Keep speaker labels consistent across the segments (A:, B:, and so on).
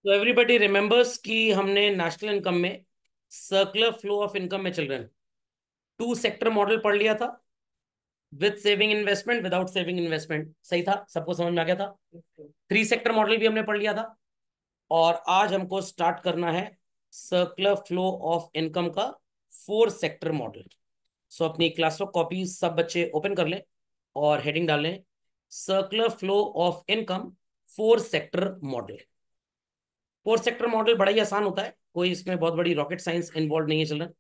A: तो everybody remembers कि हमने नेशनल इनकम में सर्कुलर फ्लो ऑफ इनकम में चिल्ड्रन टू सेक्टर मॉडल पढ़ लिया था। With saving investment, without saving investment, सही था, सबको समझ में आ गया था। थ्री सेक्टर मॉडल भी हमने पढ़ लिया था। और आज हमको स्टार्ट करना है सर्कुलर फ्लो ऑफ इनकम का फोर सेक्टर मॉडल। सो अपनी क्लास वर्क कॉपी सब बच्चे ओपन कर लें और हेडिंग डाल लें circular flow of income four sector model. Four sector model बड़ा ही आसान होता है, कोई इसमें बहुत बड़ी रॉकेट साइंस इन्वॉल्व नहीं है चिल्ड्रन।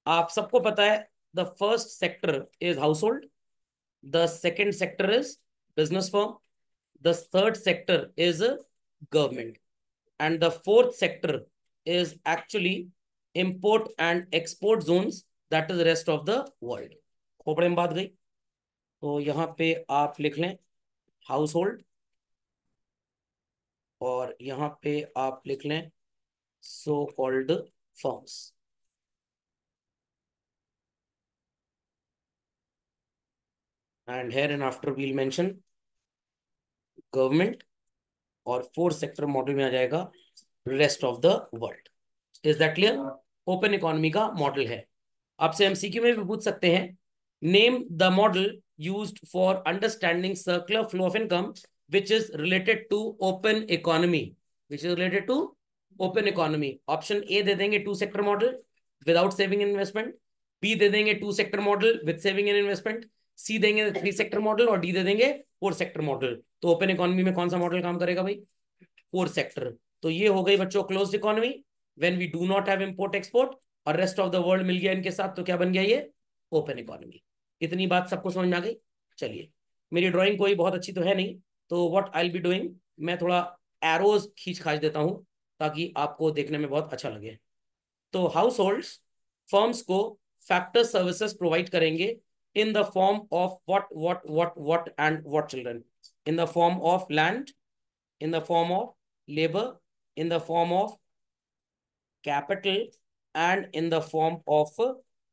A: आप सबको पता है the first sector is house hold, the second sector is business firm, the third sector is government, and the fourth sector is actually import and export zones, that is the rest of the world। खोपड़े में बात गई। तो यहाँ पे आप लिख लें हाउस होल्ड और यहाँ पे आप लिख लें so called firms. And here and after we'll mention government, और फोर्थ सेक्टर मॉडल में आ जाएगा rest of the world. Is that clear? Open economy का मॉडल है। आपसे एमसीक्यू में भी पूछ सकते हैं, name the model used for understanding circular flow of income which is related to open economy, which is related to open economy. Option A दे देंगे two sector model without saving investment, B दे देंगे two sector model with saving in investment, C देंगे three sector model और D दे देंगे four sector model. तो open economy में कौन सा मॉडल काम करेगा भाई? Four sector. तो ये हो गई बच्चों closed economy when we do not have import export, और रेस्ट ऑफ द वर्ल्ड मिल गया इनके साथ, तो क्या बन गया ये? Open economy. इतनी बात सबको समझ में आ गई? चलिए, मेरी ड्राइंग कोई बहुत अच्छी तो है नहीं, तो what I will be doing, मैं थोड़ा एरोज खींच खाच देता हूं ताकि आपको देखने में बहुत अच्छा लगे। तो हाउस होल्ड्स फर्म्स को फैक्टर सर्विसेज प्रोवाइड करेंगे in the form of what and what children? In the form of land, in the form of labor, in the form of capital, and in the form of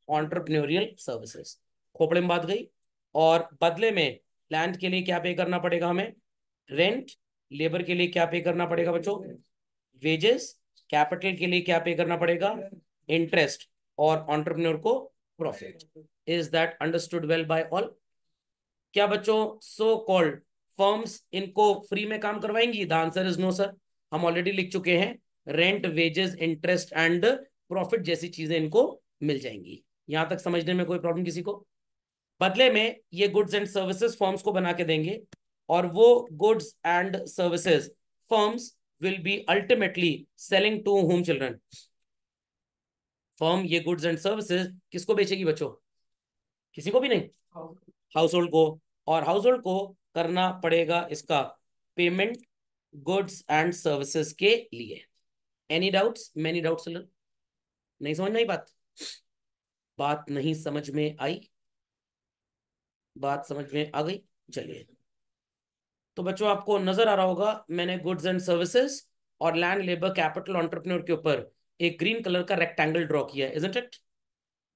A: entrepreneurial services। खोपड़े में बात गई। और बदले में land के लिए क्या पे करना पड़ेगा हमें? रेंट। लेबर के लिए क्या पे करना पड़ेगा बच्चों? वेजेस। कैपिटल के लिए क्या पे करना पड़ेगा? इंटरेस्ट। और entrepreneur को profit. Is that understood well by all? क्या बच्चों सो कॉल्ड फर्म्स इनको फ्री में काम करवाएंगी? The answer is no sir. हम ऑलरेडी लिख चुके हैं rent, wages, interest and profit जैसी चीजें इनको मिल जाएंगी। यहां तक समझने में कोई प्रॉब्लम किसी को? बदले में ये गुड्स एंड सर्विसेज फर्म्स को बना के देंगे, और वो goods and services firms will be ultimately selling to home children? Firm ये गुड्स एंड सर्विसेज किसको बेचेगी बच्चों? किसी को भी नहीं, हाउस होल्ड को। और हाउस होल्ड को करना पड़ेगा इसका पेमेंट गुड्स एंड सर्विसेज के लिए। Any doubts? Many doubts? नहीं समझ में आई बात? बात नहीं समझ में आई? बात समझ में आ गई? चलिए, तो बच्चों आपको नजर आ रहा होगा मैंने गुड्स एंड सर्विसेज और लैंड, लेबर, कैपिटल, एंटरप्रेन्योर के ऊपर एक ग्रीन कलर का रेक्टेंगल ड्रॉ किया है, isn't it?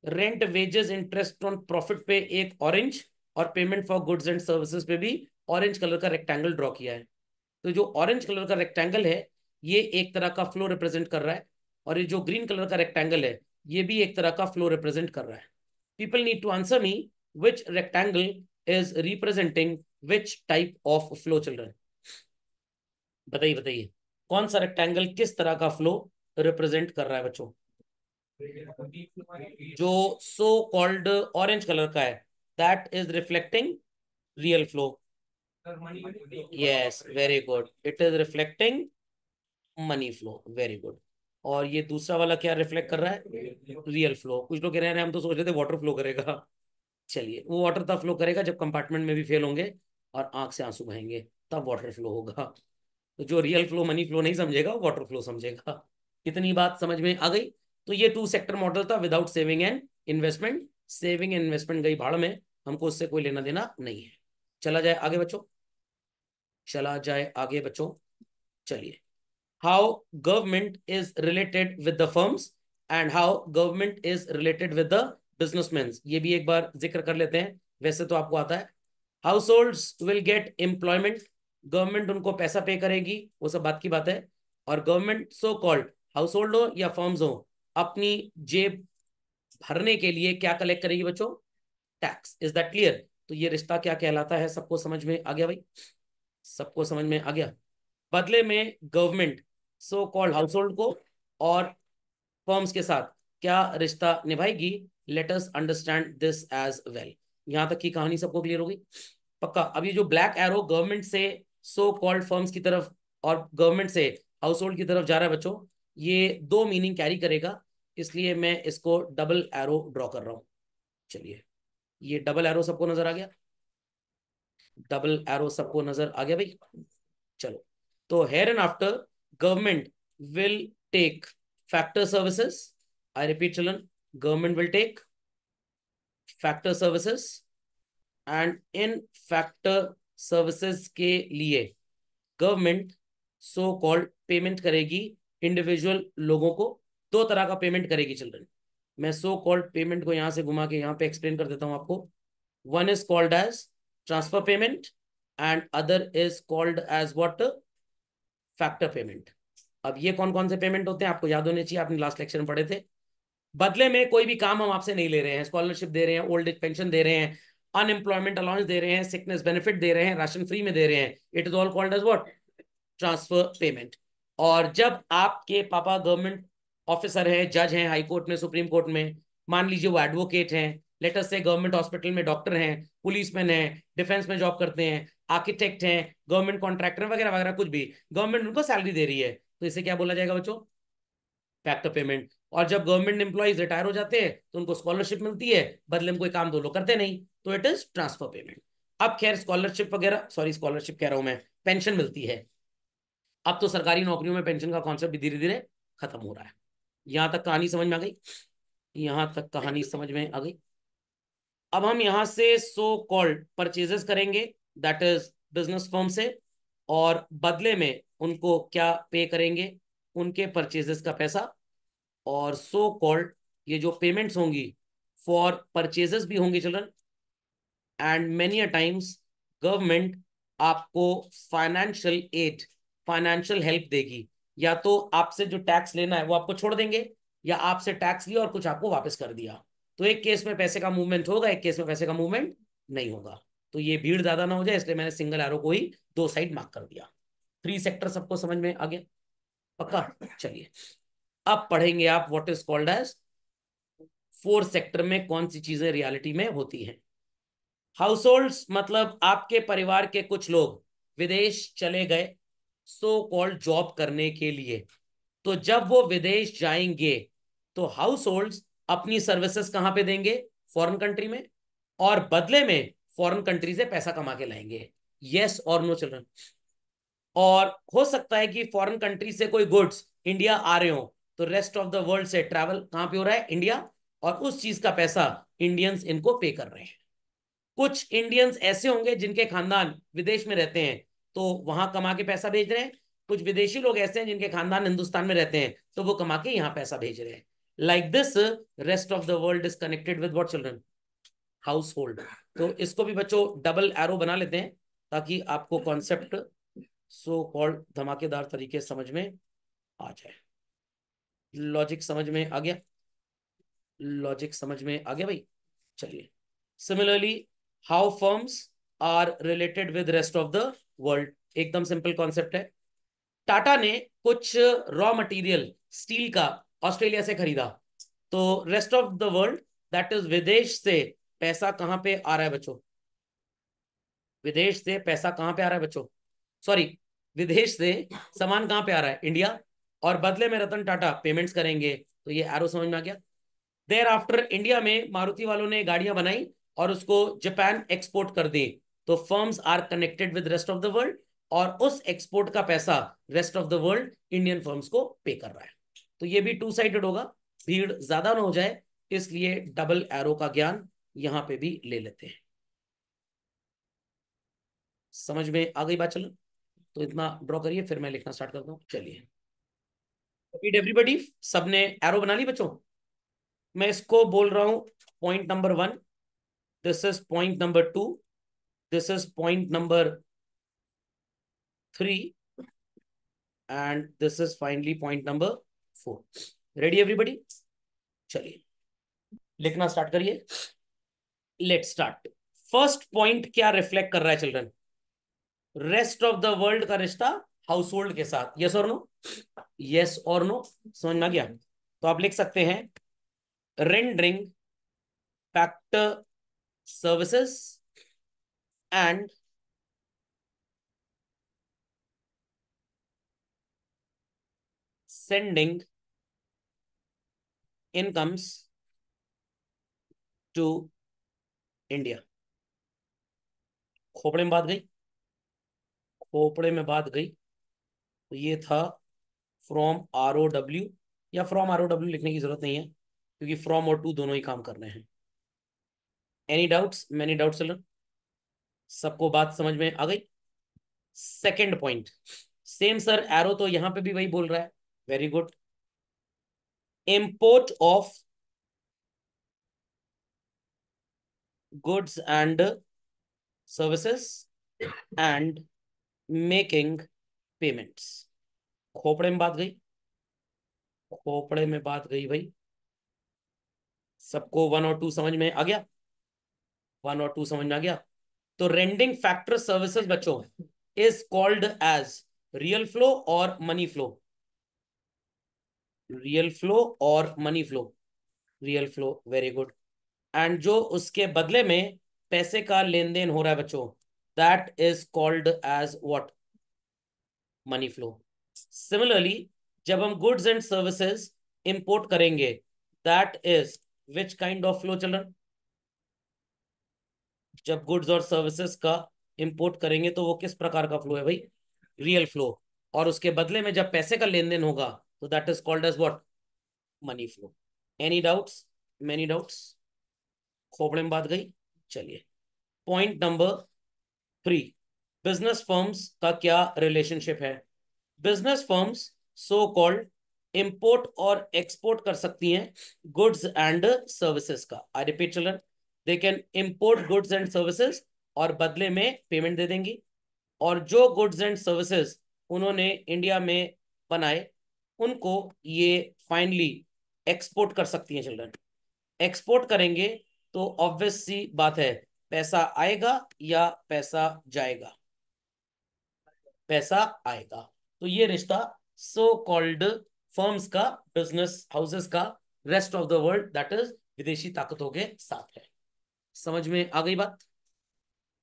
A: Rent, wages, interest on profit पे एक ऑरेंज, और payment for goods and services पे भी ऑरेंज कलर का रेक्टेंगल ड्रॉ किया है। तो जो ऑरेंज कलर का रेक्टेंगल है ये एक तरह का फ्लो रिप्रेजेंट कर रहा है, और ये जो ग्रीन कलर का रेक्टेंगल है ये भी एक तरह का फ्लो रिप्रेजेंट कर रहा है। People need to answer me which rectangle is representing which type of flow children? बताइए बताइए, कौन सा रेक्टेंगल किस तरह का फ्लो रिप्रेजेंट कर रहा है बच्चों? जो सो कॉल्ड ऑरेंज कलर का है that is reflecting real flow. Yes, very good, it is reflecting money flow, very good. और ये दूसरा वाला क्या रिफ्लेक्ट कर रहा है? Real flow. कुछ लोग कह रहे हैं हम तो सोच रहे थे वाटर फ्लो करेगा। चलिए, वो वाटर तब फ्लो करेगा जब कंपार्टमेंट में भी फेल होंगे और आंख से आंसू बहेंगे, तब वाटर फ्लो होगा। तो जो रियल फ्लो, मनी फ्लो नहीं समझेगा वो वाटर फ्लो समझेगा। इतनी बात समझ में आ गई? तो ये टू सेक्टर मॉडल था without saving and investment. Saving and investment गई भाड़ में, हमको उससे कोई लेना देना नहीं है। चला जाए आगे बच्चों, चला जाए आगे बच्चों। चलिए, how government is related with the firms and how government is related with the businessman, ये भी एक बार जिक्र कर लेते हैं। वैसे तो आपको आता है। House holds will get employment, government उनको पैसा पे करेगी, वो सब बात की बात है। और government so called house hold हो या फर्म्स हो, अपनी जेब भरने के लिए क्या कलेक्ट करेगी बच्चों? टैक्स। Is that clear? तो ये रिश्ता क्या कहलाता है? सबको समझ में आ गया भाई? सबको समझ में आ गया? बदले में government so called household को और फर्म्स के साथ क्या रिश्ता निभाएगी? Let us understand this as well. यहां तक की कहानी सबको क्लियर होगी? पक्का? अब ये जो ब्लैक एरो गवर्नमेंट से सो कॉल्ड फर्म्स की तरफ और गवर्नमेंट से हाउस होल्ड की तरफ जा रहा है बच्चों, ये दो मीनिंग कैरी करेगा, इसलिए मैं इसको डबल एरो ड्रॉ कर रहा हूं। चलिए, ये डबल एरो सबको नजर आ गया? डबल एरो सबको नजर आ गया भाई? चलो, तो here and after government will take factor services. I repeat children, government will take factor services and in factor services के लिए गवर्नमेंट सो कॉल्ड पेमेंट करेगी इंडिविजुअल लोगों को। दो तरह का पेमेंट करेगी चिल्ड्रन। मैं सो कॉल्ड पेमेंट को यहां से घुमा के यहां पे एक्सप्लेन कर देता हूं आपको। One is called as transfer payment and other is called as what? Factor payment. अब ये कौन कौन से पेमेंट होते हैं आपको याद होने चाहिए, आपने लास्ट लेक्चर में पढ़े थे। बदले में कोई भी काम हम आपसे नहीं ले रहे हैं, स्कॉलरशिप दे रहे हैं, ओल्ड एज पेंशन दे रहे हैं, अनएम्प्लॉयमेंट अलाउंस दे रहे हैं, सिकनेस बेनिफिट दे रहे हैं, राशन फ्री में दे रहे हैं, it is all called as what? Transfer payment. और जब आपके पापा गवर्नमेंट ऑफिसर हैं, जज हैं हाई कोर्ट में, सुप्रीम कोर्ट में, मान लीजिए वो एडवोकेट हैं, लेटर से गवर्नमेंट हॉस्पिटल में डॉक्टर हैं, पुलिसमैन हैं, डिफेंस में जॉब करते हैं, आर्किटेक्ट हैं, गवर्नमेंट कॉन्ट्रैक्टर वगैरह वगैरह, कुछ भी गवर्नमेंट उनको सैलरी दे रही है, तो इसे क्या बोला जाएगा बच्चों? Factor payment. और जब गवर्नमेंट एम्प्लॉइज रिटायर हो जाते हैं तो उनको स्कॉलरशिप मिलती है, बदले में कोई काम दो लोग करते नहीं, तो इट इज ट्रांसफर पेमेंट। अब खैर स्कॉलरशिप वगैरह, सॉरी स्कॉलरशिप कह रहा हूं मैं, पेंशन मिलती है। अब तो सरकारी नौकरियों में पेंशन का कॉन्सेप्ट भी धीरे धीरे खत्म हो रहा है। यहां तक कहानी समझ में आ गई? यहां तक कहानी समझ में आ गई? अब हम यहां से सो कॉल्ड परचेजेस करेंगे, दैट इज बिजनेस फर्म से, और बदले में उनको क्या पे करेंगे? उनके परचेजेस का पैसा। और सो कॉल्ड ये जो पेमेंट्स होंगी फॉर परचेजेस भी होंगी children, and many a times government आपको फाइनेंशियल एड, फाइनेंशियल हेल्प देगी। या तो आपसे जो टैक्स लेना है वो आपको छोड़ देंगे, या आपसे टैक्स लिया और कुछ आपको वापस कर दिया। तो एक केस में पैसे का मूवमेंट होगा, एक केस में पैसे का मूवमेंट नहीं होगा। तो ये भीड़ ज्यादा ना हो जाए, इसलिए मैंने सिंगल एरो को ही दो साइड मार्क कर दिया। थ्री सेक्टर सबको समझ में आ गया? पक्का? चलिए, अब पढ़ेंगे आप what is called as four sector में कौन सी चीजें रियलिटी में होती हैं। हाउस होल्ड्स मतलब आपके परिवार के कुछ लोग विदेश चले गए सो कॉल्ड जॉब करने के लिए। तो जब वो विदेश जाएंगे तो हाउस होल्ड्स अपनी सर्विसेज कहां पे देंगे? फॉरेन कंट्री में। और बदले में फॉरेन कंट्री से पैसा कमा के लाएंगे। यस और नो चिल्ड्रन? और हो सकता है कि फॉरेन कंट्री से कोई गुड्स इंडिया आ रहे हो, तो रेस्ट ऑफ द वर्ल्ड से ट्रैवल कहां पे हो रहा है? इंडिया। और उस चीज का पैसा इंडियंस इनको पे कर रहे हैं। कुछ इंडियंस ऐसे होंगे जिनके खानदान विदेश में रहते हैं, तो वहां कमा के पैसा भेज रहे हैं। कुछ विदेशी लोग ऐसे हैं जिनके खानदान हिंदुस्तान में रहते हैं, तो वो कमा के यहाँ पैसा भेज रहे हैं। Like this rest of the world is connected with what children? House hold. तो इसको भी बच्चों डबल एरो बना लेते हैं, ताकि आपको कॉन्सेप्ट सो कॉल्ड धमाकेदार तरीके से समझ में आ जाए। लॉजिक समझ में आ गया? लॉजिक समझ में आ गया भाई? चलिए, similarly how firms are related with rest of the world, एकदम सिंपल कॉन्सेप्ट है। टाटा ने कुछ रॉ मटेरियल स्टील का ऑस्ट्रेलिया से खरीदा, तो rest of the world, that is विदेश से पैसा कहां पे आ रहा है बच्चों? विदेश से पैसा कहां पे आ रहा है बच्चों? सॉरी, विदेश से सामान कहां पे आ रहा है? इंडिया। और बदले में रतन टाटा पेमेंट्स करेंगे। तो ये एरो समझ में आ गया? देर आफ्टर इंडिया में मारुति वालों ने गाड़ियां बनाई और उसको जापान एक्सपोर्ट कर दी, तो firms are connected with rest of the world, और उस एक्सपोर्ट का पैसा rest of the world Indian firms को पे कर रहा है। तो ये भी टू साइडेड होगा, भीड़ ज्यादा ना हो जाए, इसलिए डबल एरो का ज्ञान यहां पे भी ले लेते हैं। समझ में आ गई बात? चलो, तो इतना ड्रॉ करिए, फिर मैं लिखना स्टार्ट करता हूँ। चलिए, एवरीबॉडी, सबने एरो बना ली बच्चों? मैं इसको बोल रहा हूं point number 1, this is point number 2, this is point number 3, and this is finally point number 4। Ready everybody? चलिए लिखना स्टार्ट करिए। Let start. फर्स्ट पॉइंट क्या रिफ्लेक्ट कर रहा है children? Rest of the world का रिश्ता हाउस होल्ड के साथ। यस और नो? यस और नो? समझ में आ गया? तो आप लिख सकते हैं rendering factor services and sending incomes to India. खोपड़े में बात गई? खोपड़े में बात गई। तो ये था फ्रॉम ROW, या फ्रॉम ROW लिखने की जरूरत नहीं है क्योंकि फ्रॉम और टू दोनों ही काम कर रहे हैं। Any doubts? Many doubts children? सबको बात समझ में आ गई? Second point, same sir, arrow तो यहां पे भी वही बोल रहा है। Very good. Import of goods and services and making payments. खोपड़े में बात गई? खोपड़े में बात गई भाई। सबको वन और टू समझ में आ गया? वन और टू समझ में आ गया? तो रेंडिंग फैक्टर सर्विसेज बच्चों is called as real flow और मनी फ्लो। रियल फ्लो और money flow. Real flow, very good. And जो उसके बदले में पैसे का लेन देन हो रहा है बच्चों, that is called as what? Money flow. Similarly जब हम गुड्स एंड सर्विसेज इंपोर्ट करेंगे, that is which kind of flow children? जब गुड्स और सर्विसेज का इंपोर्ट करेंगे तो वो किस प्रकार का फ्लो है भाई? Real flow. और उसके बदले में जब पैसे का लेन देन होगा तो that is called as what? Money flow. Any doubts? Many doubts? खोपड़े में बात गई? चलिए पॉइंट नंबर 3, बिजनेस फर्म्स का क्या रिलेशनशिप है? Business firms so called import और एक्सपोर्ट कर सकती हैं गुड्स एंड सर्विसेज का। आई repeat children, they can import goods and services और बदले में पेमेंट दे देंगी। और जो गुड्स एंड सर्विसेज उन्होंने इंडिया में बनाए उनको ये फाइनली एक्सपोर्ट कर सकती हैं चिल्ड्रन। एक्सपोर्ट करेंगे तो ऑब्वियस सी बात है, पैसा आएगा या पैसा जाएगा? पैसा आएगा। तो ये रिश्ता सो कॉल्ड फर्म्स का, बिजनेस हाउसेस का, rest of the world that is विदेशी ताकतों के साथ है। समझ में आ गई बात?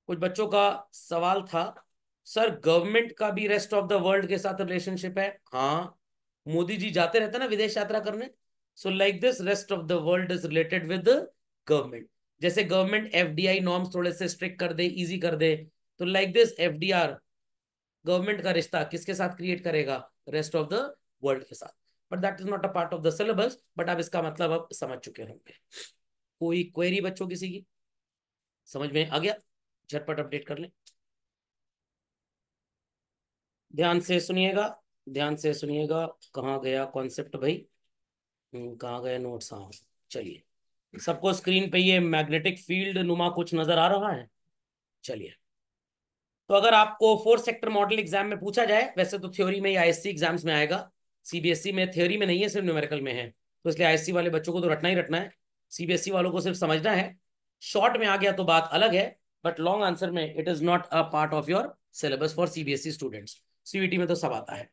A: कुछ बच्चों का सवाल था, सर गवर्नमेंट का भी रेस्ट ऑफ द वर्ल्ड के साथ रिलेशनशिप है? हाँ, मोदी जी जाते रहते ना विदेश यात्रा करने। So like this rest of the world is related with government. जैसे गवर्नमेंट FDI नॉर्म्स थोड़े से स्ट्रिक्ट कर दे, इजी कर दे, तो लाइक दिस FDR गवर्नमेंट का रिश्ता किसके साथ क्रिएट करेगा? रेस्ट ऑफ द वर्ल्ड के साथ। But that is not a part of the syllabus, but आप इसका मतलब अब समझ चुके होंगे। कोई क्वेरी बच्चों किसी की? समझ में आ गया? झटपट अपडेट कर लें। ध्यान से सुनिएगा, ध्यान से सुनिएगा। कहाँ गया कॉन्सेप्ट भाई? कहाँ गए नोट्स? हाँ, चलिए सबको स्क्रीन पे ये मैग्नेटिक फील्ड नुमा कुछ नजर आ रहा है? चलिए, तो अगर आपको फोर्थ सेक्टर मॉडल एग्जाम में पूछा जाए, वैसे तो थ्योरी में या ISC एग्जाम्स में आएगा, CBSE में थ्योरी में नहीं है, सिर्फ न्यूमेरिकल में है, तो इसलिए ISC वाले बच्चों को तो रटना ही रटना है, CBSE वालों को सिर्फ समझना है। शॉर्ट में आ गया तो बात अलग है, बट लॉन्ग आंसर में it is not a part of your syllabus for CBSE students. CVT में तो सब आता है।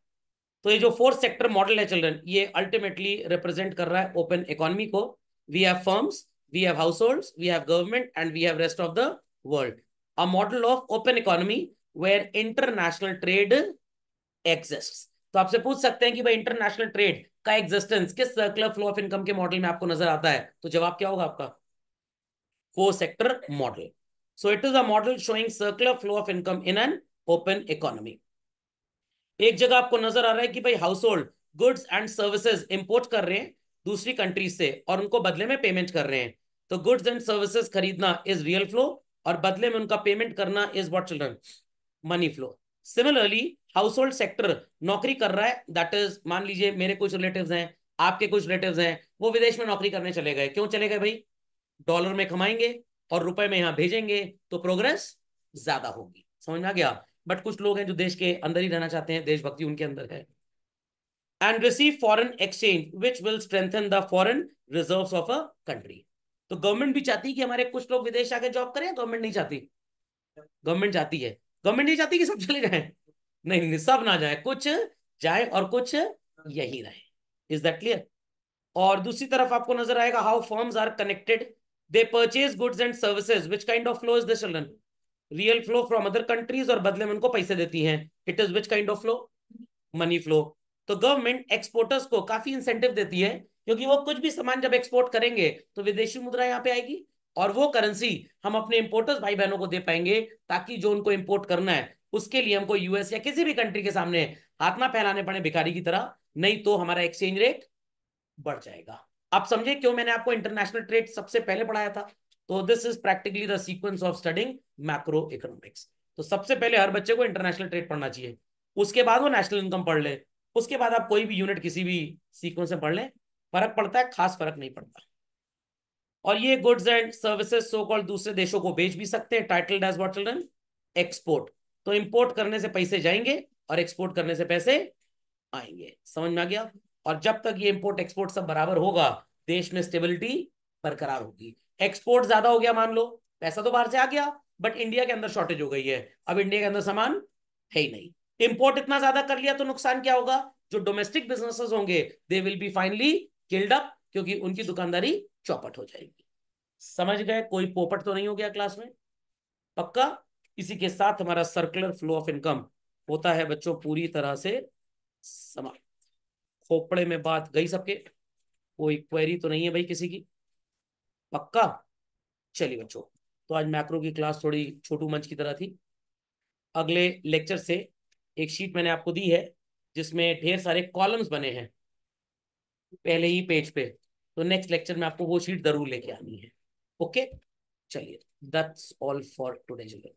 A: तो ये जो फोर्थ सेक्टर मॉडल है चिल्ड्रन, ये अल्टीमेटली रिप्रेजेंट कर रहा है ओपन इकोनॉमी को। We have firms, we have households, we have government and we have rest of the world. A model of open economy where international trade exists. तो आपसे पूछ सकते हैं कि भाई इंटरनेशनल ट्रेड का एग्जिस्टेंस किस सर्कुलर फ्लो ऑफ इनकम के मॉडल में आपको नजर आता है? तो जवाब क्या होगा आपका? Four sector model. So it is a model showing circular flow of income in an open economy. एक जगह आपको नजर आ रहा है कि भाई house hold goods and services import कर रहे हैं दूसरी कंट्री से और उनको बदले में पेमेंट कर रहे हैं, तो गुड्स एंड सर्विसेज खरीदना इज रियल फ्लो और बदले में उनका पेमेंट करना is what children? Money flow. Similarly house hold sector नौकरी कर रहा है, दैट इज मान लीजिए मेरे कुछ रिलेटिव्स हैं, आपके कुछ रिलेटिव्स हैं, वो विदेश में नौकरी करने चले गए। क्यों चले गए भाई? डॉलर में कमाएंगे और रुपए में यहां भेजेंगे तो प्रोग्रेस ज्यादा होगी। समझ में आ गया? बट कुछ लोग हैं जो देश के अंदर ही रहना चाहते हैं, देशभक्ति उनके अंदर है, and receive foreign exchange which will strengthen the foreign reserves of a country. तो गवर्नमेंट भी चाहती है कि हमारे कुछ लोग विदेश आके जॉब करें, गवर्नमेंट नहीं चाहती? गवर्नमेंट चाहती है। गवर्नमेंट नहीं चाहती कि सब चले जाएं, नहीं नहीं, सब ना जाए, कुछ जाए और कुछ यही रहे। Is that clear? और दूसरी तरफ आपको नजर आएगा how firms are connected, they purchase goods and services, which kind of flow is the children? Real flow from other countries, और बदले में उनको पैसे देती हैं, it is which kind of flow? Money flow. तो गवर्नमेंट एक्सपोर्टर्स को काफी इंसेंटिव देती है, क्योंकि वो कुछ भी सामान जब एक्सपोर्ट करेंगे तो विदेशी मुद्रा यहाँ पे आएगी, और वो करेंसी हम अपने इंपोर्टर्स भाई बहनों को दे पाएंगे, ताकि जो उनको इंपोर्ट करना है उसके लिए हमको यूएस या किसी भी कंट्री के सामने हाथ ना फैलाने पड़े भिखारी की तरह, नहीं तो हमारा एक्सचेंज रेट बढ़ जाएगा। आप समझे क्यों मैंने आपको इंटरनेशनल ट्रेड सबसे पहले पढ़ाया था? तो this is practically the sequence of studying macro economics. तो सबसे पहले हर बच्चे को इंटरनेशनल ट्रेड पढ़ना चाहिए, उसके बाद वो नेशनल इनकम पढ़ ले, उसके बाद आप कोई भी यूनिट किसी भी सीक्वेंस में पढ़ ले, फर्क पड़ता है, खास फर्क नहीं पड़ता। और ये goods and services so called दूसरे देशों को बेच भी सकते हैं, titled as what children? Export. तो इंपोर्ट करने से पैसे जाएंगे और एक्सपोर्ट करने से पैसे आएंगे। समझ में आ गया? और जब तक ये इंपोर्ट एक्सपोर्ट सब बराबर होगा, देश में स्टेबिलिटी बरकरार होगी। एक्सपोर्ट ज्यादा हो गया मान लो, पैसा तो बाहर से आ गया, बट इंडिया के अंदर शॉर्टेज हो गई है, अब इंडिया के अंदर सामान है ही नहीं। इंपोर्ट इतना ज्यादा कर लिया तो नुकसान क्या होगा? जो डोमेस्टिक बिजनेसेस होंगे they will be finally killed up, क्योंकि उनकी दुकानदारी चौपट हो जाएगी। समझ गए? कोई पोपट तो नहीं हो गया क्लास में? पक्का? इसी के साथ हमारा सर्कुलर फ्लो ऑफ इनकम होता है बच्चों पूरी तरह से समाप्त। खोपड़े में बात गई सबके? कोई क्वेरी तो नहीं है भाई किसी की? पक्का? चलिए बच्चों, तो आज मैक्रो की क्लास थोड़ी छोटू मंच की तरह थी। अगले लेक्चर से एक शीट मैंने आपको दी है जिसमें ढेर सारे कॉलम्स बने हैं पहले ही पेज पे, तो नेक्स्ट लेक्चर में आपको वो शीट जरूर लेके आनी है। ओके, चलिए, that's all for today children.